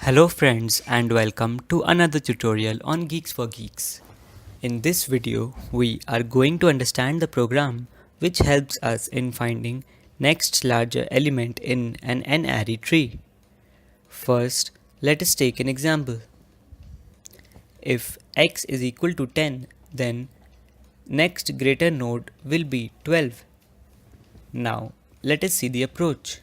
Hello friends and welcome to another tutorial on Geeks for Geeks. In this video, we are going to understand the program which helps us in finding next larger element in an n-ary tree. First, let us take an example. If x is equal to 10, then next greater node will be 12. Now, let us see the approach.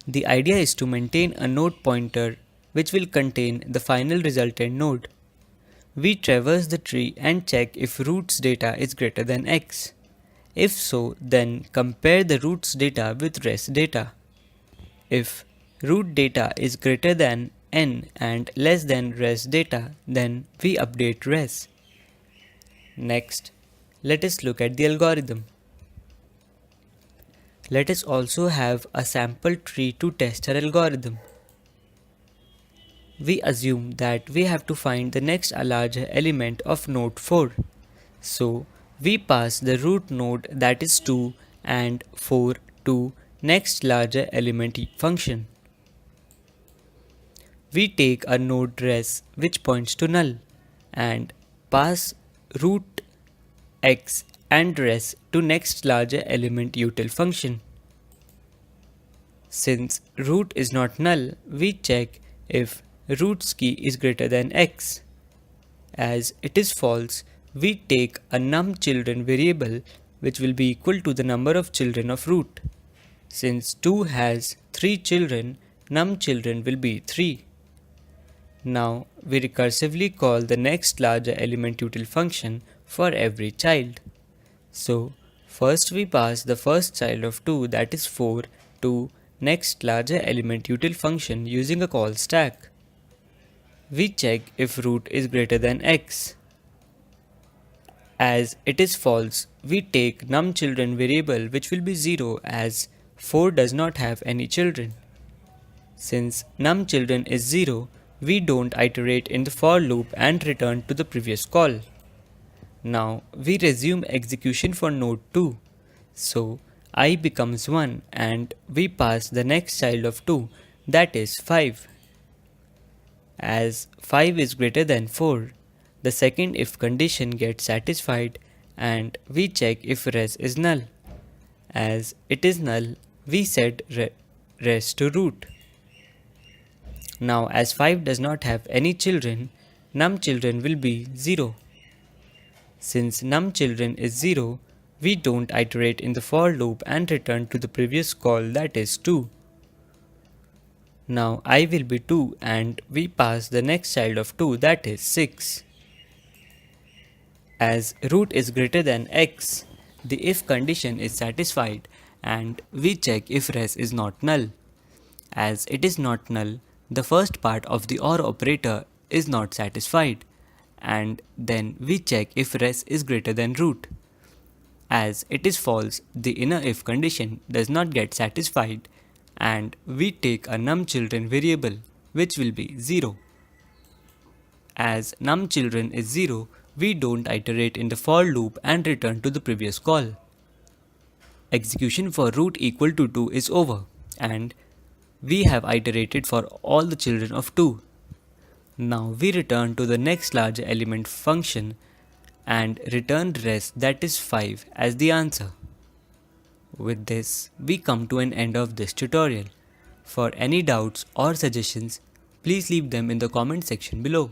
The idea is to maintain a node pointer which will contain the final resultant node. We traverse the tree and check if root's data is greater than x. If so, then compare the root's data with res data. If root data is greater than n and less than res data, then we update res. Next, let us look at the algorithm. Let us also have a sample tree to test our algorithm. We assume that we have to find the next larger element of node 4. So, we pass the root node that is 2 and 4 to next larger element function. We take a node res which points to null and pass root x and res to next larger element util function. Since root is not null, we check if root's key is greater than x. As it is false, we take a num_children variable which will be equal to the number of children of root. Since 2 has 3 children, num_children will be 3. Now we recursively call the next larger element util function for every child. So first we pass the first child of 2, that is 4, to next larger element util function using a call stack. We check if root is greater than x. As it is false, we take num_children variable which will be 0 as 4 does not have any children. Since num_children is 0, we don't iterate in the for loop and return to the previous call. Now we resume execution for node 2. So I becomes 1 and we pass the next child of 2, that is 5. As 5 is greater than 4, the second if condition gets satisfied and we check if res is null. As it is null, we set res to root. Now as 5 does not have any children, num_children will be 0. Since num_children is 0, we don't iterate in the for loop and return to the previous call, that is 2. Now I will be 2 and we pass the next child of 2, that is 6. As root is greater than x, the if condition is satisfied and we check if res is not null. As it is not null, the first part of the OR operator is not satisfied and then we check if res is greater than root. As it is false, the inner if condition does not get satisfied and we take a num_children variable which will be 0. As num_children is 0, we don't iterate in the for loop and return to the previous call. Execution for root equal to 2 is over and we have iterated for all the children of 2. Now we return to the next larger element function and return res, that is 5, as the answer. With this, we come to an end of this tutorial. For any doubts or suggestions, please leave them in the comment section below.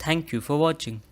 Thank you for watching.